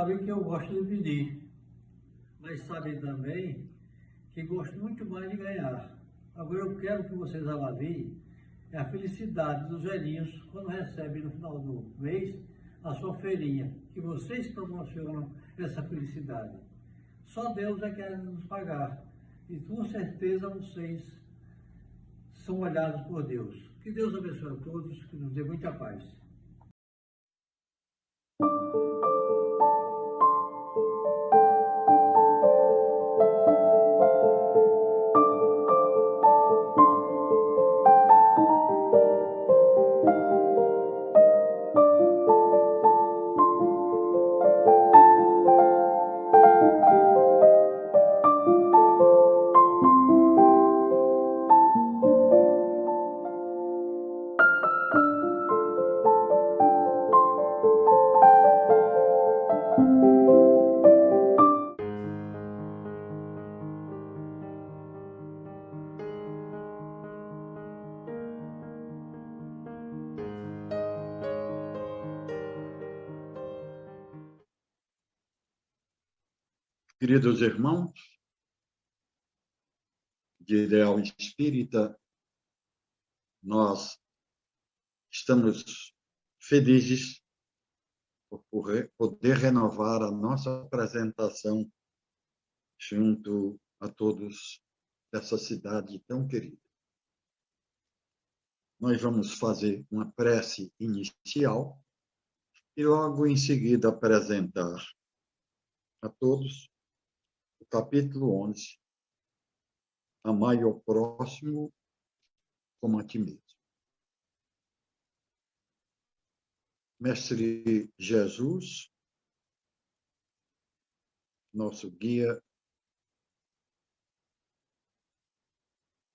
sabem que eu gosto de pedir, mas sabem também que gosto muito mais de ganhar. Agora eu quero que vocês avaliem a felicidade dos velhinhos quando recebem no final do mês a sua feirinha, que vocês proporcionam essa felicidade. Só Deus é que quer nos pagar. E com certeza vocês são olhados por Deus. Que Deus abençoe a todos, que nos dê muita paz. Queridos irmãos de Ideal Espírita, nós estamos felizes por poder renovar a nossa apresentação junto a todos dessa cidade tão querida. Nós vamos fazer uma prece inicial e logo em seguida apresentar a todos o capítulo 11, Amai ao próximo como a ti mesmo. Mestre Jesus, nosso guia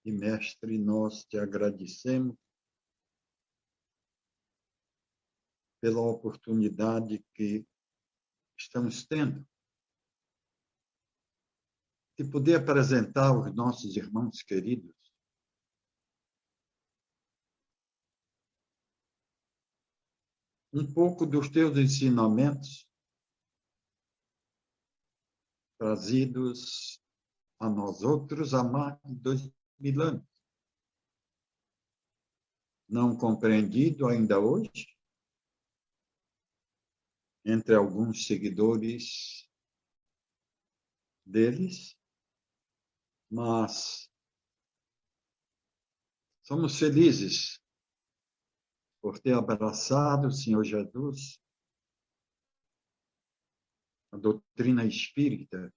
e mestre, nós te agradecemos pela oportunidade que estamos tendo de poder apresentar aos nossos irmãos queridos um pouco dos teus ensinamentos trazidos a nós outros há mais de 2000 anos. Não compreendido ainda hoje entre alguns seguidores deles, mas somos felizes por ter abraçado o Senhor Jesus, a doutrina espírita,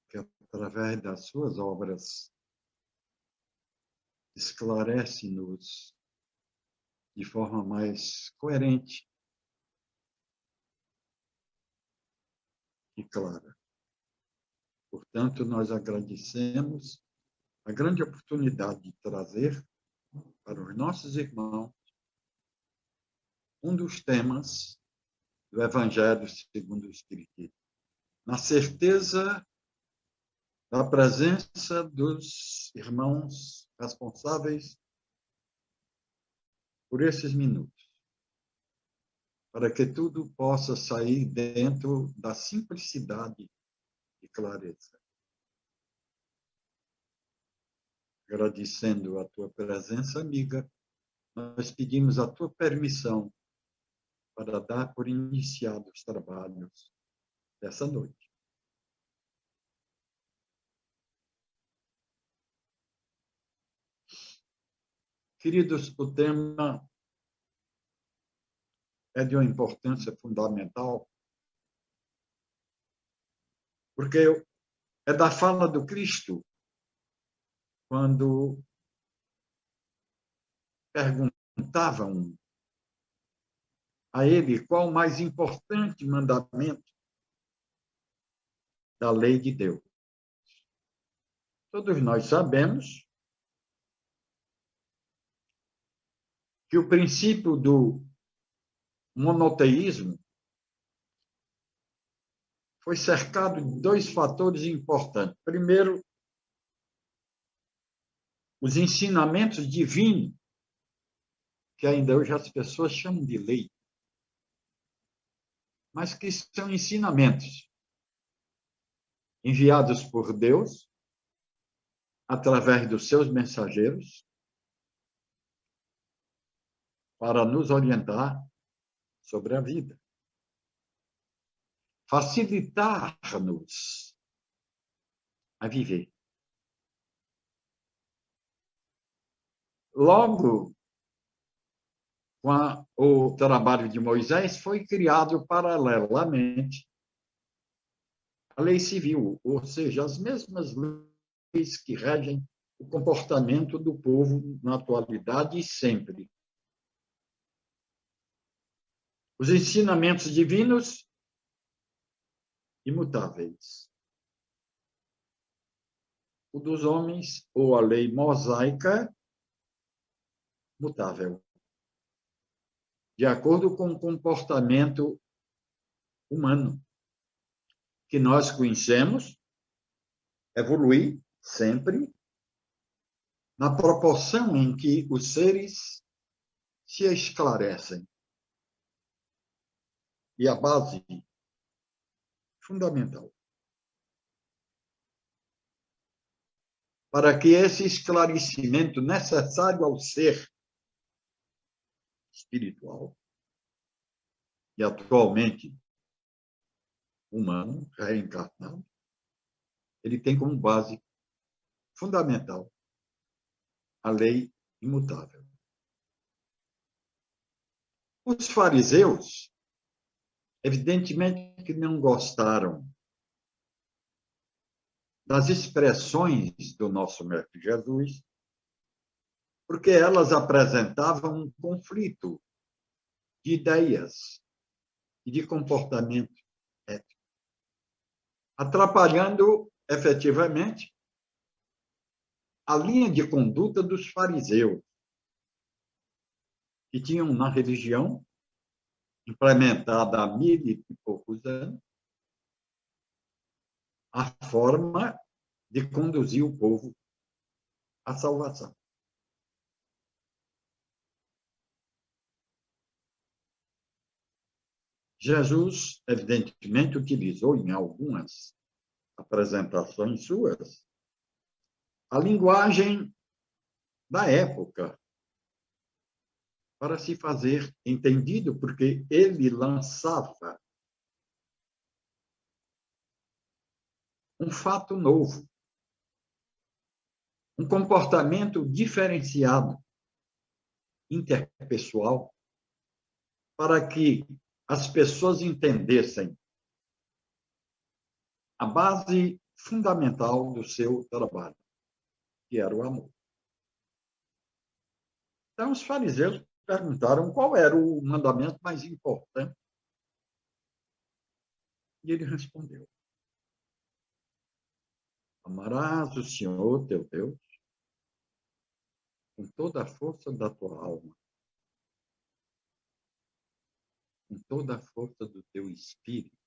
que através das suas obras esclarece-nos de forma mais coerente e clara. Portanto, nós agradecemos a grande oportunidade de trazer para os nossos irmãos um dos temas do Evangelho segundo o Espiritismo, na certeza da presença dos irmãos responsáveis por esses minutos, para que tudo possa sair dentro da simplicidade e clareza. Agradecendo a tua presença, amiga, nós pedimos a tua permissão para dar por iniciados os trabalhos dessa noite. Queridos, o tema é de uma importância fundamental, porque é da fala do Cristo, quando perguntavam a ele qual o mais importante mandamento da lei de Deus. Todos nós sabemos que o princípio do monoteísmo foi cercado de dois fatores importantes. Primeiro, os ensinamentos divinos, que ainda hoje as pessoas chamam de lei. mas que são ensinamentos enviados por Deus através dos seus mensageiros para nos orientar sobre a vida, facilitar-nos a viver. Logo, com o trabalho de Moisés, foi criado paralelamente a lei civil, ou seja, as mesmas leis que regem o comportamento do povo na atualidade e sempre. Os ensinamentos divinos imutáveis. O dos homens, ou a lei mosaica, mutável, de acordo com o comportamento humano, que nós conhecemos, evolui sempre na proporção em que os seres se esclarecem. E a base fundamental para que esse esclarecimento necessário ao ser espiritual e atualmente humano, reencarnado, ele tem como base fundamental a lei imutável. Os fariseus, evidentemente que não gostaram das expressões do nosso Mestre Jesus, porque elas apresentavam um conflito de ideias e de comportamento ético, atrapalhando efetivamente a linha de conduta dos fariseus, que tinham na religião, implementada há 1000 e poucos anos, a forma de conduzir o povo à salvação. Jesus, evidentemente, utilizou em algumas apresentações suas a linguagem da época para se fazer entendido, porque ele lançava um fato novo, um comportamento diferenciado, interpessoal, para que as pessoas entendessem a base fundamental do seu trabalho, que era o amor. Então, os fariseus perguntaram qual era o mandamento mais importante. E ele respondeu: amarás o Senhor teu Deus com toda a força da tua alma, com toda a força do teu espírito.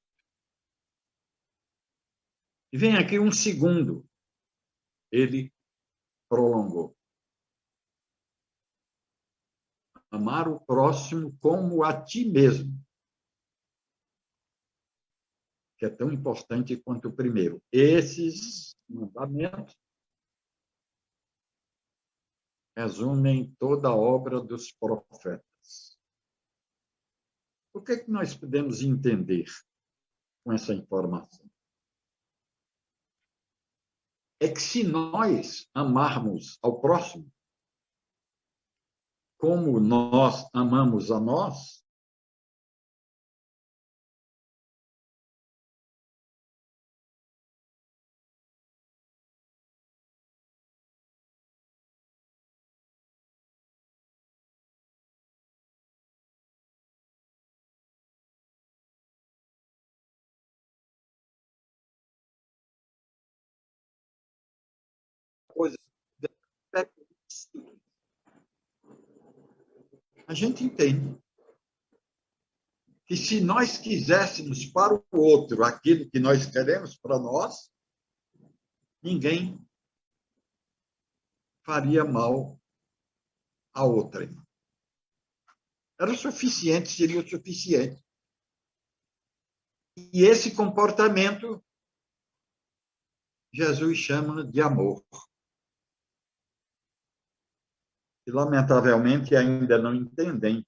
E vem aqui um segundo. Ele prolongou: amar o próximo como a ti mesmo, que é tão importante quanto o primeiro. Esses mandamentos resumem toda a obra dos profetas. O que nós podemos entender com essa informação? É que se nós amarmos ao próximo como nós amamos a nós, coisa a gente entende que se nós quiséssemos para o outro aquilo que nós queremos para nós, ninguém faria mal a outrem. Era o suficiente, seria o suficiente. E esse comportamento, Jesus chama de amor. E, lamentavelmente, ainda não entendem,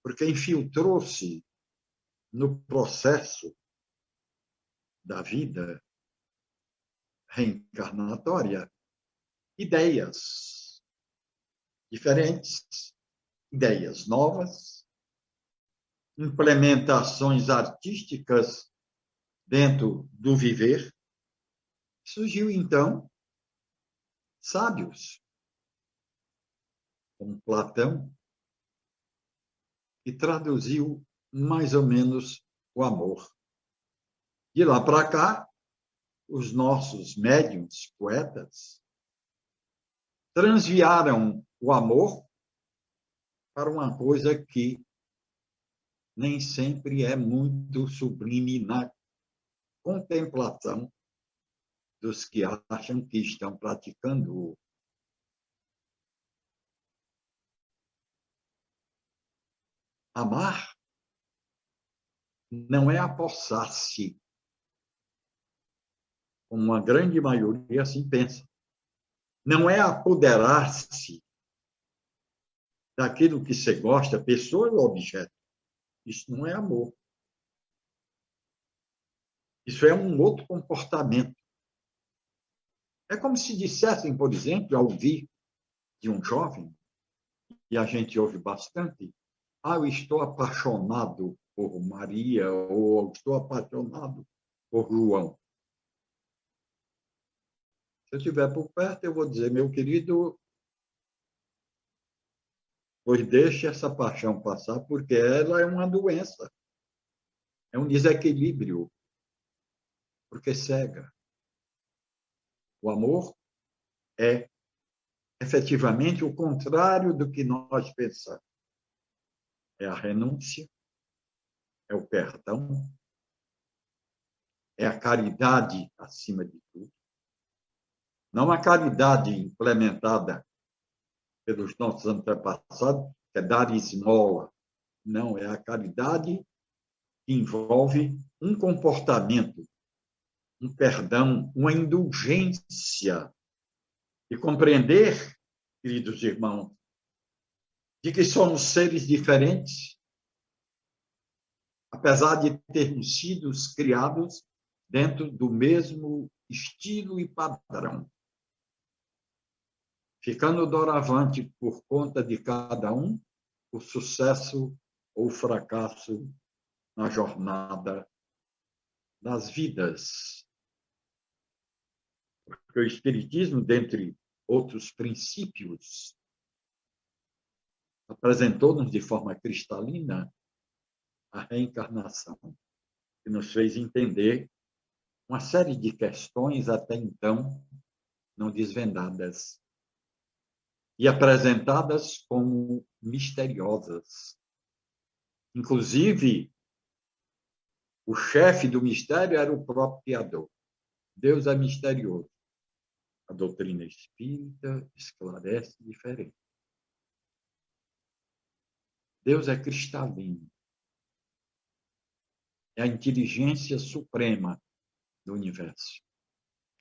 porque infiltrou-se no processo da vida reencarnatória ideias diferentes, ideias novas, implementações artísticas dentro do viver. Surgiu, então, sábios, como Platão, que traduziu mais ou menos o amor. De lá para cá, os nossos médiuns, poetas, transviaram o amor para uma coisa que nem sempre é muito sublime na contemplação dos que acham que estão praticando. Amar não é apossar-se, como uma grande maioria assim pensa. Não é apoderar-se daquilo que você gosta, pessoa ou objeto. Isso não é amor. Isso é um outro comportamento. É como se dissessem, por exemplo, ao ouvir de um jovem, e a gente ouve bastante, eu estou apaixonado por Maria, ou estou apaixonado por João. Se eu estiver por perto, eu vou dizer, meu querido, pois deixe essa paixão passar, porque ela é uma doença, é um desequilíbrio, porque cega. O amor é efetivamente o contrário do que nós pensamos. É a renúncia, é o perdão, é a caridade acima de tudo. Não a caridade implementada pelos nossos antepassados, que é dar esmola. Não, é a caridade que envolve um comportamento, um perdão, uma indulgência. E compreender, queridos irmãos, de que somos seres diferentes, apesar de termos sido criados dentro do mesmo estilo e padrão. Ficando doravante por conta de cada um, o sucesso ou o fracasso na jornada das vidas. Porque o Espiritismo, dentre outros princípios, apresentou-nos de forma cristalina a reencarnação, que nos fez entender uma série de questões até então não desvendadas e apresentadas como misteriosas. Inclusive, o chefe do mistério era o próprio Criador. Deus é misterioso. A doutrina espírita esclarece diferente. Deus é cristalino. É a inteligência suprema do universo.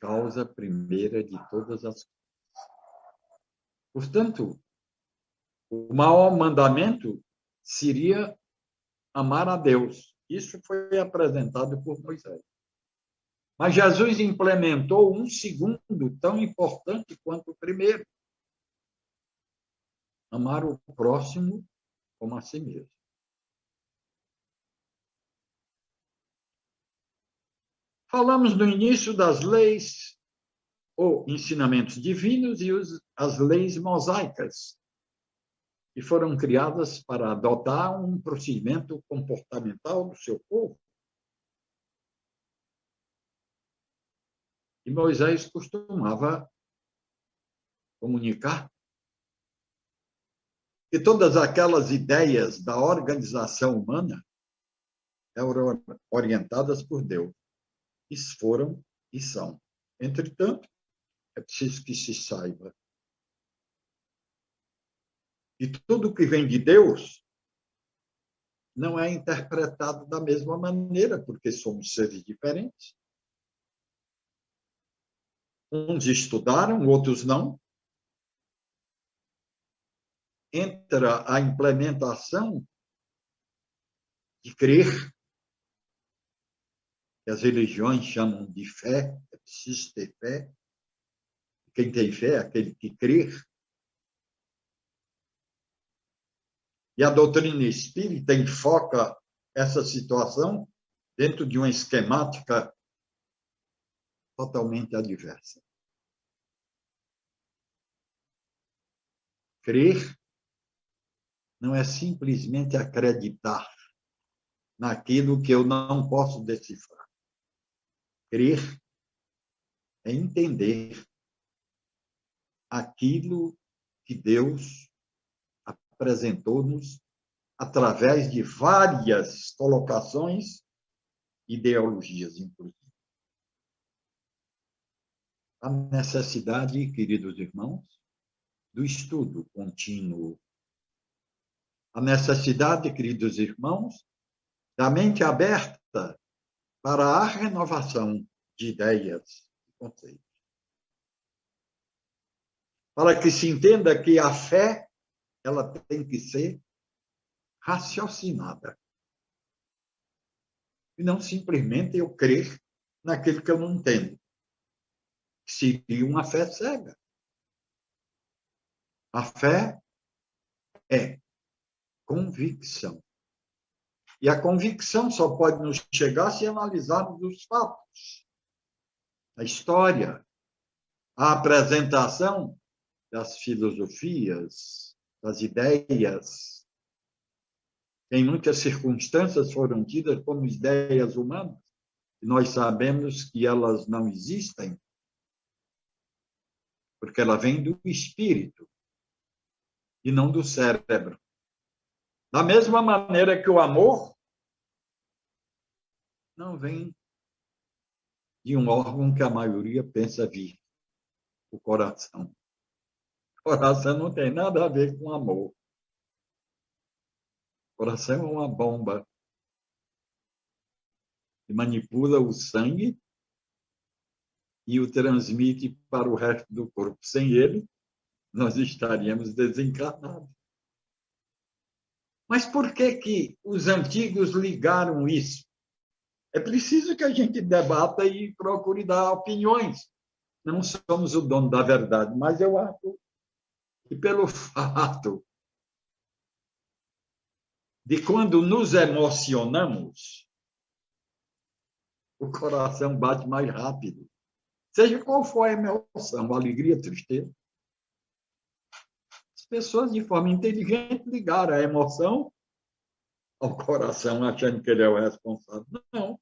Causa primeira de todas as coisas. Portanto, o maior mandamento seria amar a Deus. Isso foi apresentado por Moisés. Mas Jesus implementou um segundo tão importante quanto o primeiro. Amar o próximo como a si mesmo. Falamos no início das leis ou ensinamentos divinos e as leis mosaicas, que foram criadas para adotar um procedimento comportamental do seu povo. E Moisés costumava comunicar que todas aquelas ideias da organização humana eram orientadas por Deus. E foram e são. Entretanto, é preciso que se saiba que tudo que vem de Deus não é interpretado da mesma maneira, porque somos seres diferentes. Uns estudaram, outros não. Entra a implementação de crer, que as religiões chamam de fé, é preciso ter fé. Quem tem fé é aquele que crê. E a doutrina espírita enfoca essa situação dentro de uma esquemática totalmente adversa. Crer não é simplesmente acreditar naquilo que eu não posso decifrar. Crer é entender aquilo que Deus apresentou-nos através de várias colocações, ideologias, inclusive. A necessidade, queridos irmãos, do estudo contínuo. A necessidade, queridos irmãos, da mente aberta para a renovação de ideias e conceitos. Para que se entenda que a fé ela tem que ser raciocinada. E não simplesmente eu crer naquilo que eu não entendo. Seria uma fé cega. A fé é convicção. E a convicção só pode nos chegar se analisarmos os fatos, a história, a apresentação das filosofias, das ideias. Em muitas circunstâncias foram tidas como ideias humanas, e nós sabemos que elas não existem, porque ela vem do espírito e não do cérebro. Da mesma maneira que o amor não vem de um órgão que a maioria pensa vir, o coração. O coração não tem nada a ver com amor. O coração é uma bomba que manipula o sangue e o transmite para o resto do corpo. Sem ele, nós estaríamos desencarnados. Mas por que os antigos ligaram isso? É preciso que a gente debata e procure dar opiniões. Não somos o dono da verdade, mas eu acho que pelo fato de quando nos emocionamos, o coração bate mais rápido. Seja qual for a emoção, alegria, tristeza. As pessoas, de forma inteligente, ligaram a emoção ao coração, achando que ele é o responsável. Não.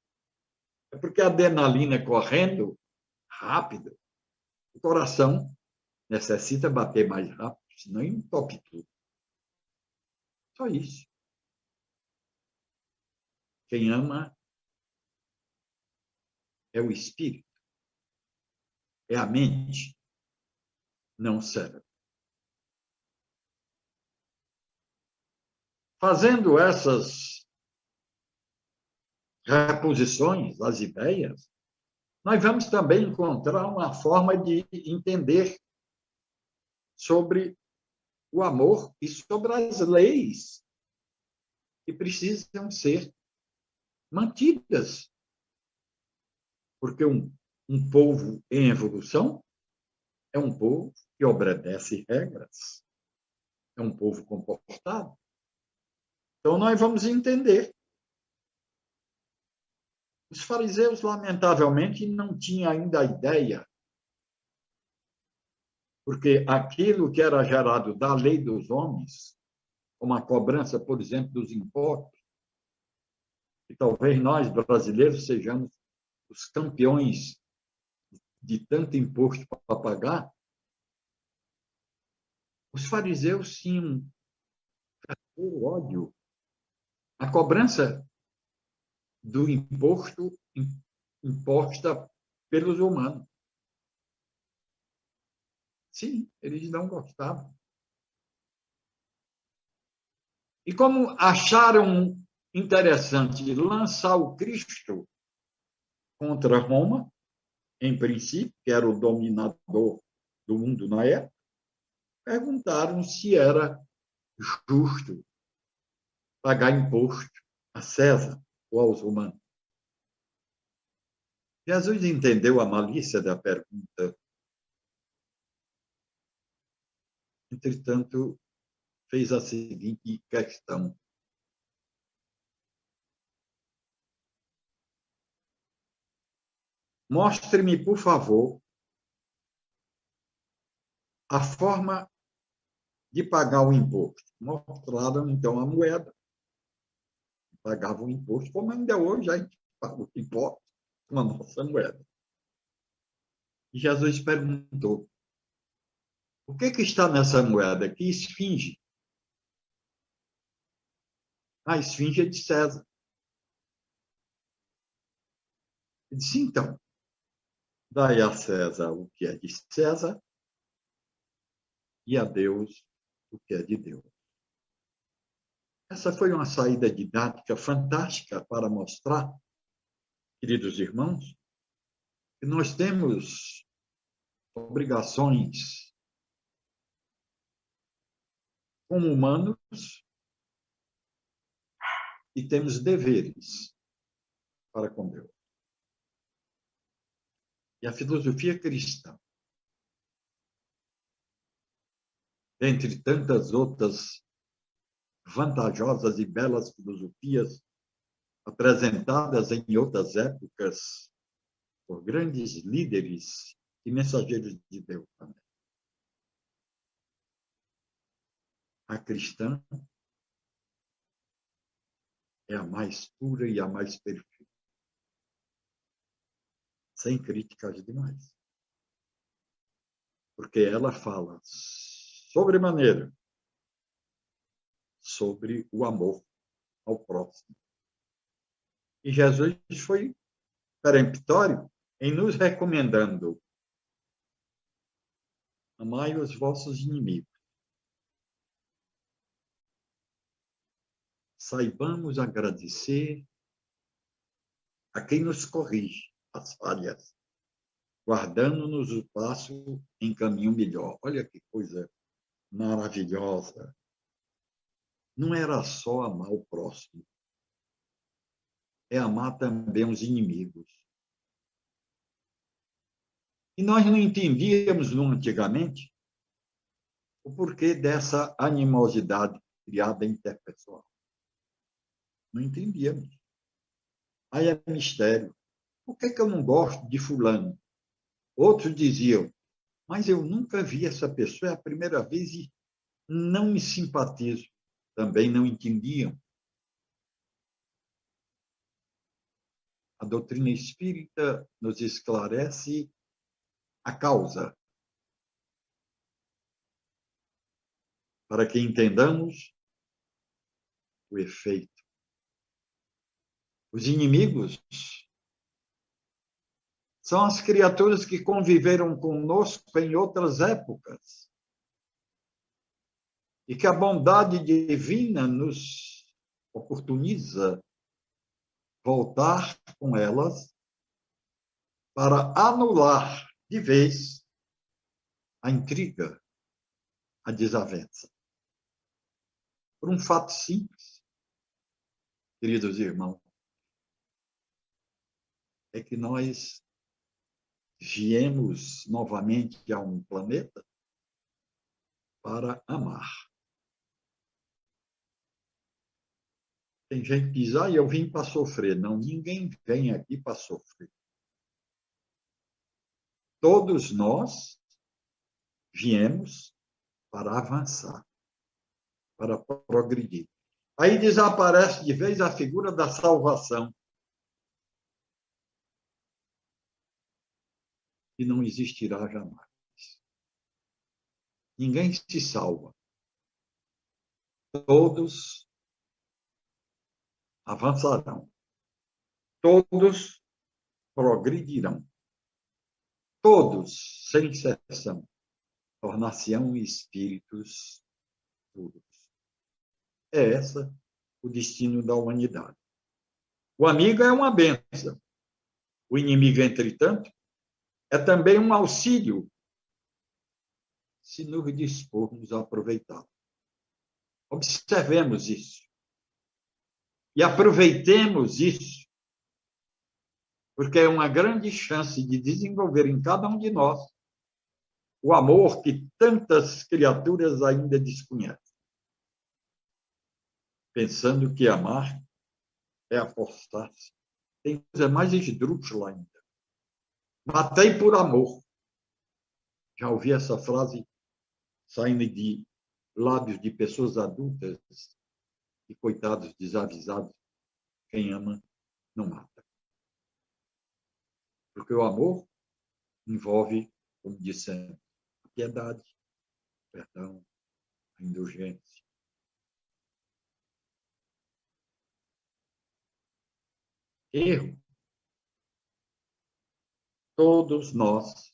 É porque a adrenalina correndo rápido, o coração necessita bater mais rápido, senão entope tudo. Só isso. Quem ama é o espírito, é a mente, não o cérebro. Fazendo essas reposições das ideias, nós vamos também encontrar uma forma de entender sobre o amor e sobre as leis que precisam ser mantidas. Porque um povo em evolução é um povo que obedece regras, é um povo comportado. Então, nós vamos entender. Os fariseus, lamentavelmente, não tinham ainda a ideia, porque aquilo que era gerado da lei dos homens, como a cobrança, por exemplo, dos impostos, e talvez nós, brasileiros, sejamos os campeões de tanto imposto para pagar, os fariseus tinham o ódio. A cobrança do imposto imposta pelos humanos. Sim, eles não gostavam. E como acharam interessante lançar o Cristo contra Roma, em princípio, que era o dominador do mundo na época. Perguntaram se era justo pagar imposto a César ou aos romanos. Jesus entendeu a malícia da pergunta. Entretanto, fez a seguinte questão: mostre-me, por favor, a forma de pagar o imposto. Mostraram, então, a moeda. Pagava o imposto, como ainda hoje a gente paga o imposto com a nossa moeda. E Jesus perguntou: o que está nessa moeda? Que esfinge? A esfinge é de César. Ele disse: então, dai a César o que é de César e a Deus o que é de Deus. Essa foi uma saída didática fantástica para mostrar, queridos irmãos, que nós temos obrigações como humanos e temos deveres para com Deus. E a filosofia cristã, dentre tantas outras vantajosas e belas filosofias apresentadas em outras épocas por grandes líderes e mensageiros de Deus também. A cristã é a mais pura e a mais perfeita, sem críticas demais. Porque ela fala sobremaneira sobre o amor ao próximo. E Jesus foi peremptório em nos recomendando: amai os vossos inimigos. Saibamos agradecer a quem nos corrige as falhas, guardando-nos o passo em caminho melhor. Olha que coisa maravilhosa. Não era só amar o próximo, é amar também os inimigos. E nós não entendíamos antigamente o porquê dessa animosidade criada interpessoal. Não entendíamos. Aí é mistério. Por que eu não gosto de fulano? Outros diziam: mas eu nunca vi essa pessoa, é a primeira vez e não me simpatizo. Também não entendiam. A doutrina espírita nos esclarece a causa, para que entendamos o efeito. Os inimigos são as criaturas que conviveram conosco em outras épocas e que a bondade divina nos oportuniza voltar com elas para anular de vez a intriga, a desavença. Por um fato simples, queridos irmãos, é que nós viemos novamente a um planeta para amar. Tem gente que diz: eu vim para sofrer. Não, ninguém vem aqui para sofrer. Todos nós viemos para avançar, para progredir. Aí desaparece de vez a figura da salvação. E não existirá jamais. Ninguém se salva. Todos avançarão. Todos progredirão. Todos, sem exceção, tornar-se-ão espíritos puros. É essa o destino da humanidade. O amigo é uma bênção. O inimigo, entretanto, é também um auxílio, se nos dispormos a aproveitá-lo. Observemos isso. E aproveitemos isso, porque é uma grande chance de desenvolver em cada um de nós o amor que tantas criaturas ainda desconhecem, pensando que amar é apostar-se. Tem coisa mais esdrúxula ainda. Matei por amor. Já ouvi essa frase saindo de lábios de pessoas adultas e, coitados, desavisados. Quem ama, não mata. Porque o amor envolve, como dissemos, a piedade, o perdão, a indulgência. Erro. Todos nós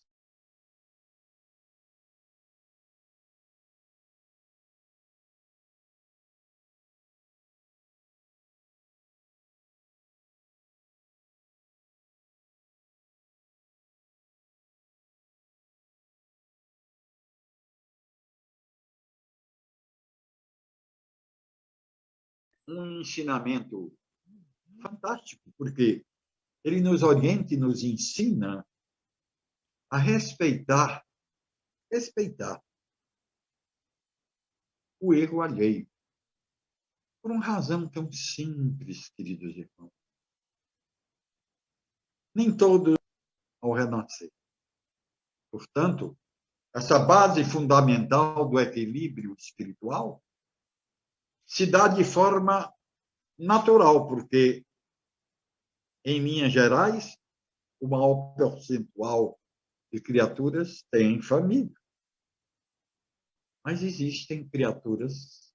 um ensinamento fantástico, porque ele nos orienta e nos ensina a respeitar o erro alheio. Por uma razão tão simples, queridos irmãos. Nem todos ao renascer. Portanto, essa base fundamental do equilíbrio espiritual se dá de forma natural, porque, em linhas gerais, o maior percentual de criaturas tem família. Mas existem criaturas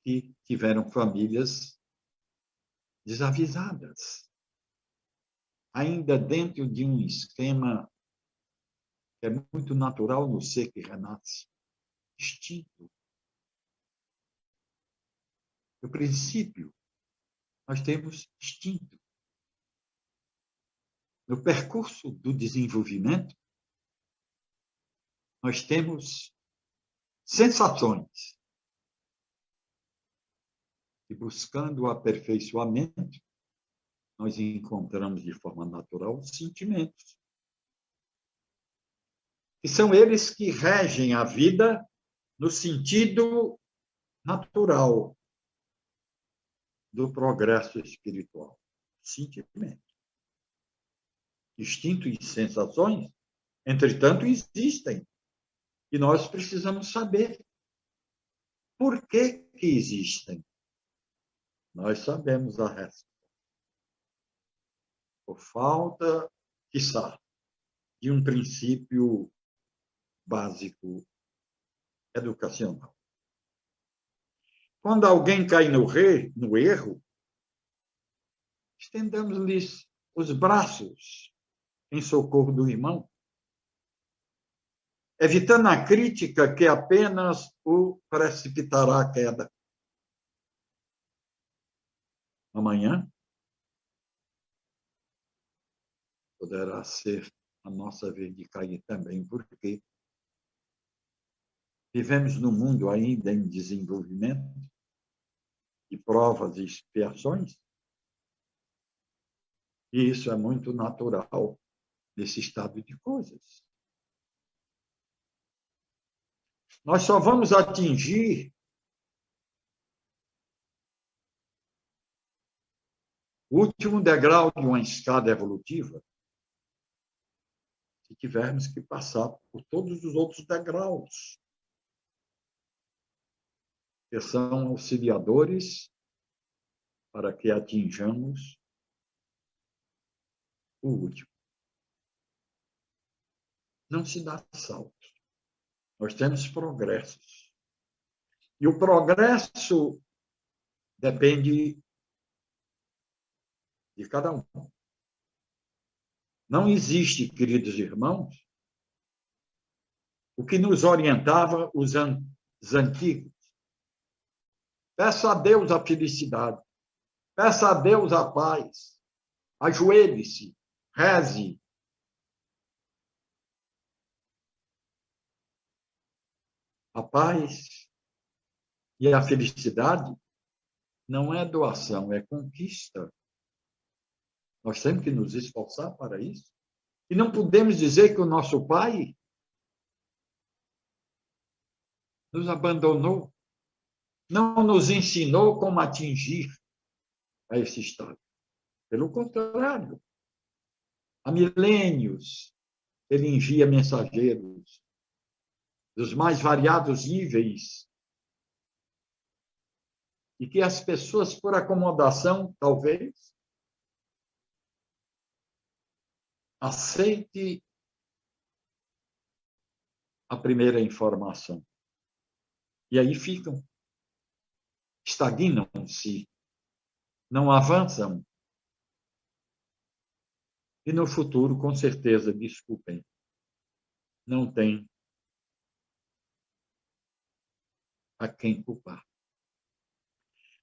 que tiveram famílias desavisadas, ainda dentro de um esquema que é muito natural no ser que renasce, instinto. No princípio, nós temos instinto. No percurso do desenvolvimento, nós temos sensações. E buscando o aperfeiçoamento, nós encontramos de forma natural sentimentos. E são eles que regem a vida no sentido natural do progresso espiritual. Sentimento. Instinto e sensações, entretanto, existem. E nós precisamos saber por que existem. Nós sabemos a resposta. Por falta, quiçá, de um princípio básico educacional. Quando alguém cai no erro, estendamos-lhes os braços em socorro do irmão, evitando a crítica que apenas o precipitará à queda. Amanhã poderá ser a nossa vez de cair também, porque vivemos num mundo ainda em desenvolvimento, de provas e expiações, e isso é muito natural nesse estado de coisas. Nós só vamos atingir o último degrau de uma escada evolutiva se tivermos que passar por todos os outros degraus, que são auxiliadores para que atinjamos o último. Não se dá salto. Nós temos progressos. E o progresso depende de cada um. Não existe, queridos irmãos, o que nos orientava os antigos. Peça a Deus a felicidade. Peça a Deus a paz. Ajoelhe-se. Reze. A paz e a felicidade não é doação, é conquista. Nós temos que nos esforçar para isso. E não podemos dizer que o nosso Pai nos abandonou, não nos ensinou como atingir a esse estado. Pelo contrário, há milênios ele envia mensageiros dos mais variados níveis e que as pessoas, por acomodação, talvez, aceite a primeira informação. E aí ficam, estagnam-se, não avançam. E no futuro, com certeza, desculpem, não tem a quem culpar.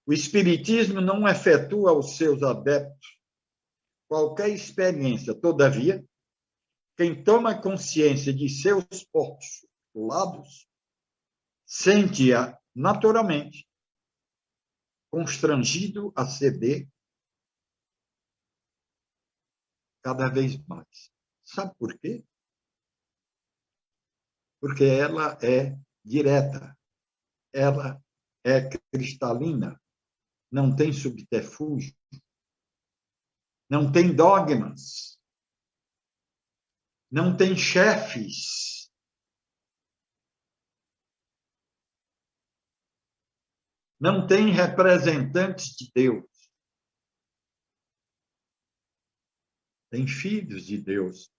O Espiritismo não efetua aos seus adeptos qualquer experiência. Todavia, quem toma consciência de seus postulados sente-a naturalmente constrangido a ceder cada vez mais. Sabe por quê? Porque ela é direta, ela é cristalina, não tem subterfúgio, não tem dogmas, não tem chefes. Não tem representantes de Deus. Tem filhos de Deus,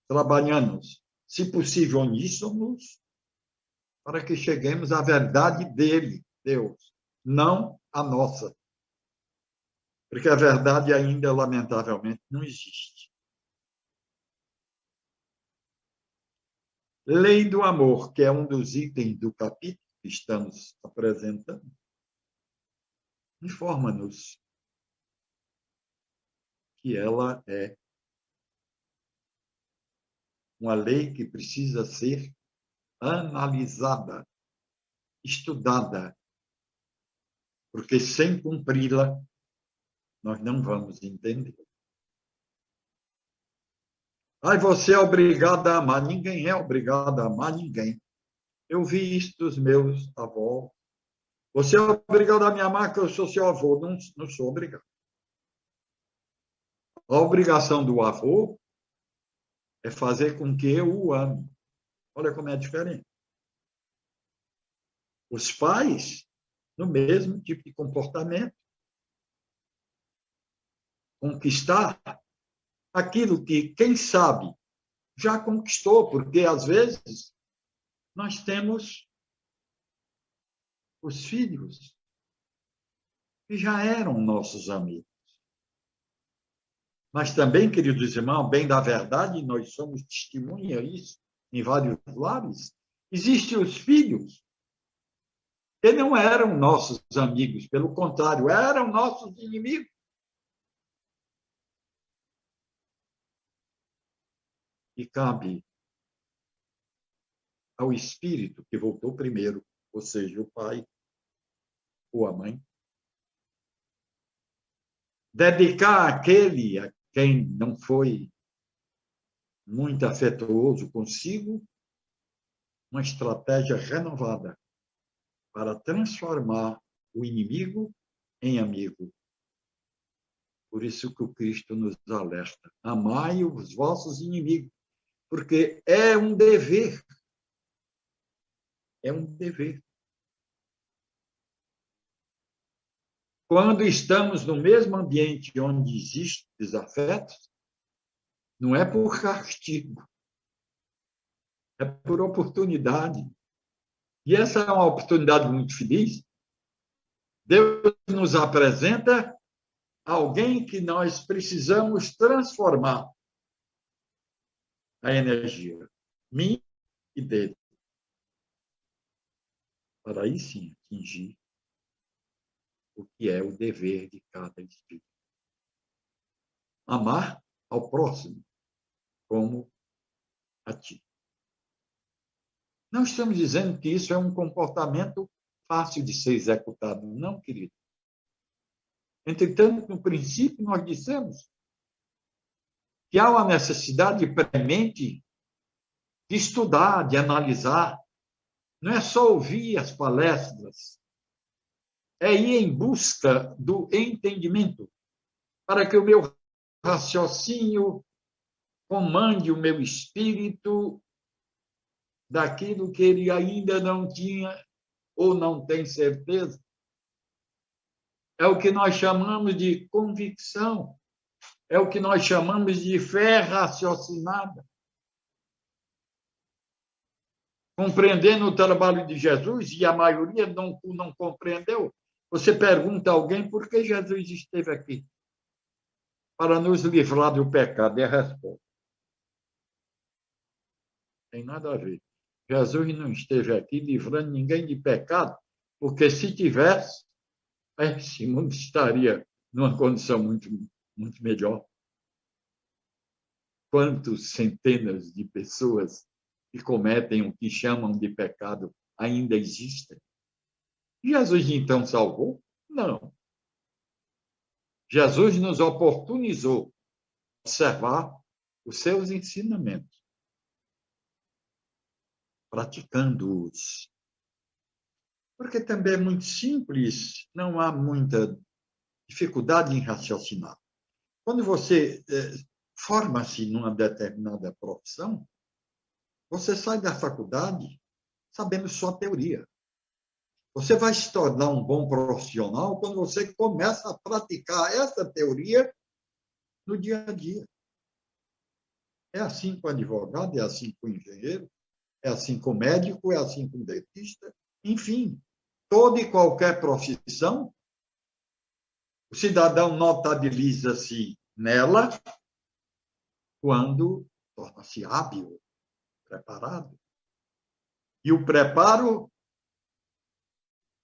trabalhando, se possível, uníssonos, para que cheguemos à verdade dele, Deus, não a nossa. Porque a verdade ainda, lamentavelmente, não existe. Lei do amor, que é um dos itens do capítulo que estamos apresentando, informa-nos que ela é uma lei que precisa ser analisada, estudada, porque sem cumpri-la, nós não vamos entender. Ai, você é obrigado a amar. Ninguém é obrigado a amar ninguém. Eu vi isso dos meus avós. Você é obrigado a me amar, que eu sou seu avô. Não, não sou obrigado. A obrigação do avô é fazer com que eu o ame. Olha como é diferente. Os pais, no mesmo tipo de comportamento. Conquistar aquilo que, quem sabe, já conquistou, porque, às vezes, nós temos os filhos que já eram nossos amigos. Mas também, queridos irmãos, bem da verdade, nós somos testemunha isso em vários lares. Existem os filhos que não eram nossos amigos, pelo contrário, eram nossos inimigos. E cabe ao espírito que voltou primeiro, ou seja, o pai ou a mãe, dedicar àquele a quem não foi muito afetuoso consigo uma estratégia renovada para transformar o inimigo em amigo. Por isso que o Cristo nos alerta: amai os vossos inimigos, porque é um dever. É um dever. Quando estamos no mesmo ambiente onde existem desafetos, não é por castigo, é por oportunidade. E essa é uma oportunidade muito feliz. Deus nos apresenta alguém que nós precisamos transformar a energia, minha e dele, para aí sim atingir o que é o dever de cada espírito. Amar ao próximo como a ti. Não estamos dizendo que isso é um comportamento fácil de ser executado, não, querido. Entretanto, no princípio, nós dissemos que há uma necessidade premente de estudar, de analisar. Não é só ouvir as palestras, é ir em busca do entendimento, para que o meu raciocínio comande o meu espírito daquilo que ele ainda não tinha ou não tem certeza. É o que nós chamamos de convicção, é o que nós chamamos de fé raciocinada. Compreendendo o trabalho de Jesus, e a maioria não compreendeu, você pergunta a alguém por que Jesus esteve aqui? Para nos livrar do pecado. E a resposta: tem nada a ver. Jesus não esteve aqui livrando ninguém de pecado, porque se tivesse, esse mundo estaria numa condição muito, muito melhor. Quantas centenas de pessoas que cometem o que chamam de pecado ainda existem? Jesus, então, salvou? Não. Jesus nos oportunizou observar os seus ensinamentos, praticando-os. Porque também é muito simples, não há muita dificuldade em raciocinar. Quando você forma-se numa determinada profissão, você sai da faculdade sabendo só a teoria. Você vai se tornar um bom profissional quando você começa a praticar essa teoria no dia a dia. É assim com o advogado, é assim com o engenheiro, é assim com o médico, é assim com o dentista, enfim, toda e qualquer profissão, o cidadão notabiliza-se nela quando torna-se hábil, preparado. E o preparo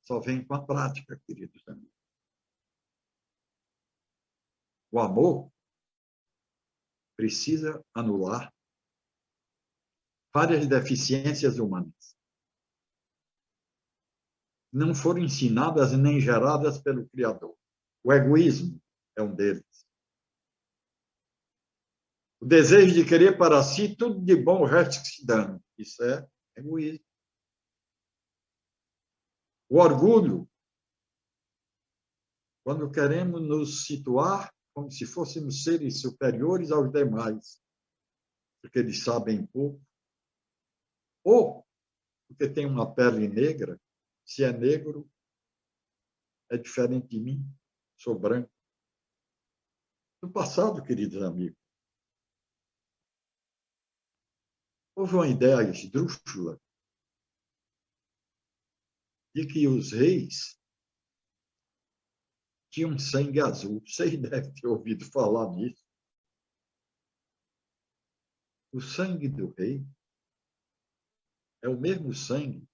só vem com a prática, queridos amigos. O amor precisa anular várias deficiências humanas. Não foram ensinadas nem geradas pelo Criador. O egoísmo é um deles. O desejo de querer para si tudo de bom, o resto que se dane. Isso é egoísmo. O orgulho, quando queremos nos situar como se fôssemos seres superiores aos demais, porque eles sabem pouco, ou porque tem uma pele negra, se é negro, é diferente de mim, sou branco. No passado, queridos amigos, houve uma ideia esdrúxula de que os reis tinham sangue azul. Vocês devem ter ouvido falar nisso. O sangue do rei é o mesmo sangue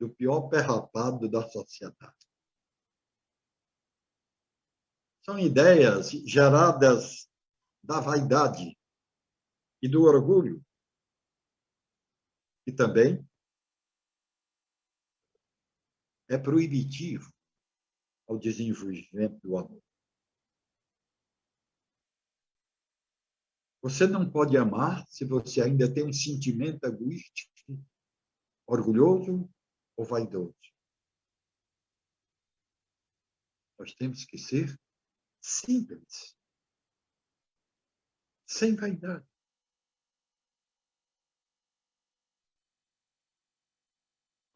do pior perrapado da sociedade. São ideias geradas da vaidade e do orgulho, e também é proibitivo ao desenvolvimento do amor. Você não pode amar se você ainda tem um sentimento egoístico, orgulhoso ou vaidoso. Nós temos que ser simples, sem vaidade.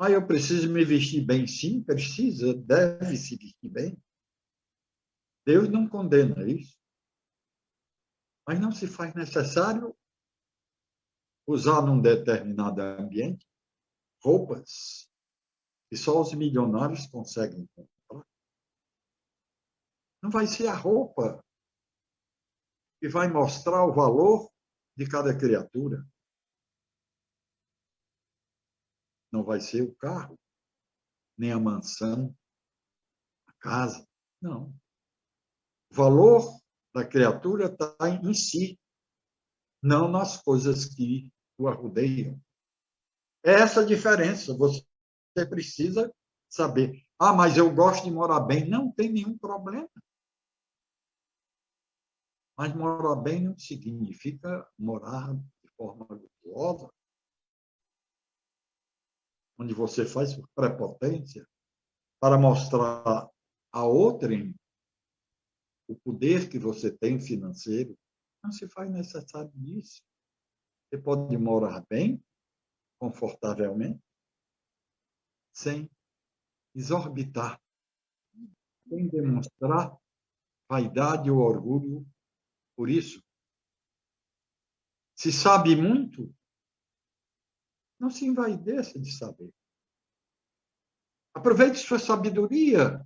Eu preciso me vestir bem. Sim, precisa, deve se vestir bem. Deus não condena isso. Mas não se faz necessário usar num determinado ambiente roupas que só os milionários conseguem comprar. Não vai ser a roupa que vai mostrar o valor de cada criatura. Não vai ser o carro, nem a mansão, a casa. Não. O valor da criatura está em si, não nas coisas que o rodeiam. É essa a diferença. Você precisa saber. Ah, mas eu gosto de morar bem. Não tem nenhum problema. Mas morar bem não significa morar de forma luxuosa, onde você faz por prepotência para mostrar a outrem o poder que você tem financeiro. Não se faz necessário isso. Você pode morar bem, confortavelmente, sem exorbitar, sem demonstrar vaidade ou orgulho por isso. Se sabe muito, não se envaideça de saber. Aproveite sua sabedoria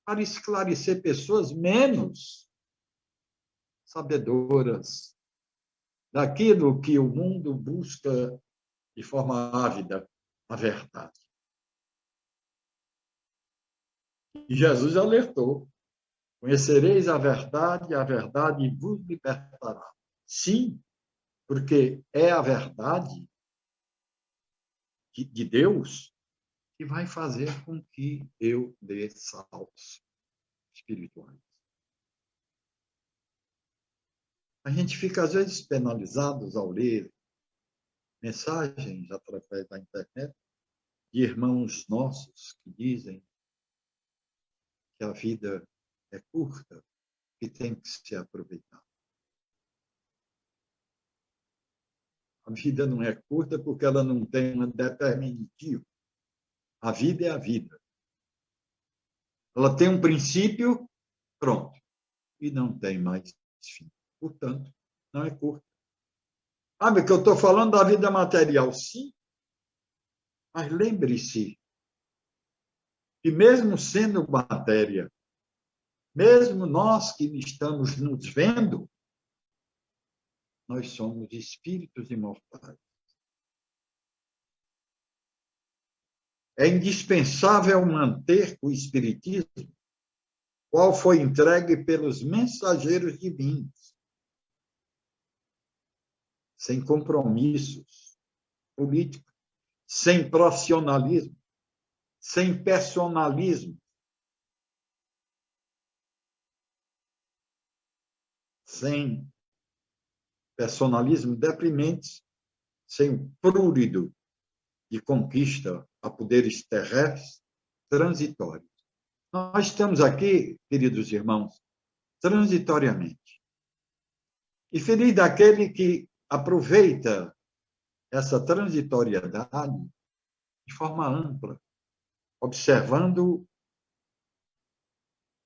para esclarecer pessoas menos sabedoras daquilo que o mundo busca de forma ávida, a verdade. E Jesus alertou: conhecereis a verdade vos libertará. Sim, porque é a verdade de Deus que vai fazer com que eu dê saltos espirituais. A gente fica, às vezes, penalizados ao ler mensagens através da internet de irmãos nossos que dizem que a vida é curta e tem que se aproveitar. A vida não é curta porque ela não tem um determinativo. A vida é a vida. Ela tem um princípio, pronto, e não tem mais fim. Portanto, não é curta. Ah, mas que eu estou falando da vida material, sim, mas lembre-se que mesmo sendo matéria, mesmo nós que estamos nos vendo, nós somos espíritos imortais. É indispensável manter o espiritismo, qual foi entregue pelos mensageiros divinos, sem compromissos políticos, sem profissionalismo, sem personalismo, sem personalismo deprimente, sem prurido de conquista a poderes terrestres transitórios. Nós estamos aqui, queridos irmãos, transitoriamente. E feliz daquele que aproveita essa transitoriedade de forma ampla, observando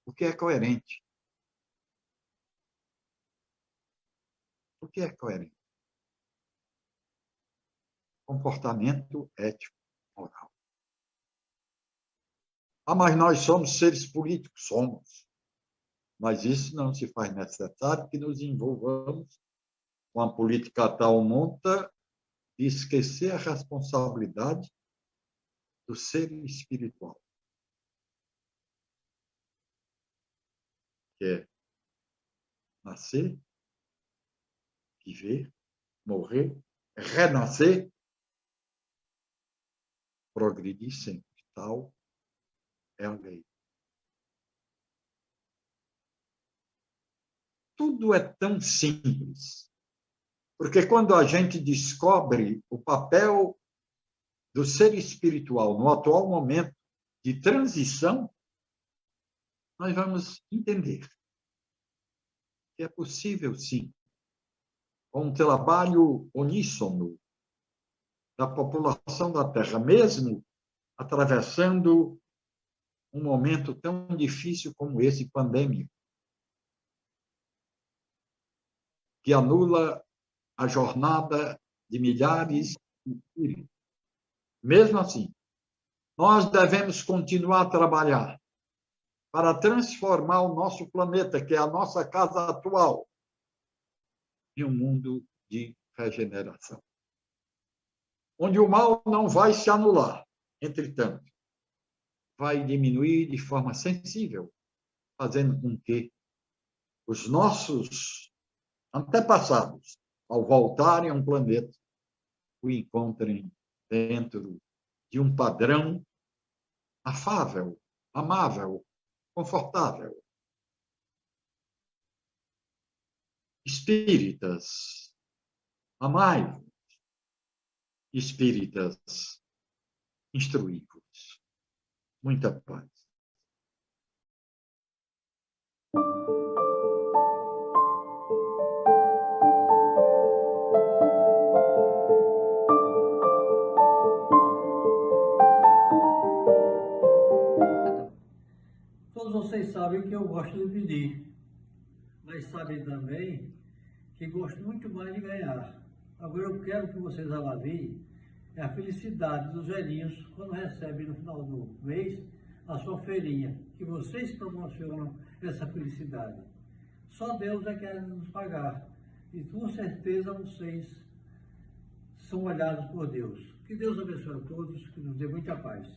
o que é coerente. O que é coerente? Comportamento ético, moral. Ah, mas nós somos seres políticos. Somos. Mas isso não se faz necessário que nos envolvamos com a política a tal monta e esquecer a responsabilidade do ser espiritual, que é nascer, viver, morrer, renascer, progredir sempre. Tal é a lei. Tudo é tão simples, porque quando a gente descobre o papel do ser espiritual no atual momento de transição, nós vamos entender que é possível, sim, com um trabalho uníssono da população da Terra, mesmo atravessando um momento tão difícil como esse pandêmico, que anula a jornada de milhares de espíritos. Mesmo assim, nós devemos continuar a trabalhar para transformar o nosso planeta, que é a nossa casa atual, em um mundo de regeneração, onde o mal não vai se anular, entretanto, vai diminuir de forma sensível fazendo com que os nossos antepassados, ao voltarem a um planeta, o encontrem dentro de um padrão afável, amável, confortável. Espíritas, amai-vos. Espíritas, instruí-vos. Muita paz. Todos vocês sabem que eu gosto de pedir, mas sabem também que gosto muito mais de ganhar. Agora eu quero que vocês avaliem a felicidade dos velhinhos quando recebem no final do mês a sua feirinha, que vocês promocionam essa felicidade. Só Deus é que quer nos pagar. E com certeza vocês são olhados por Deus. Que Deus abençoe a todos, que nos dê muita paz.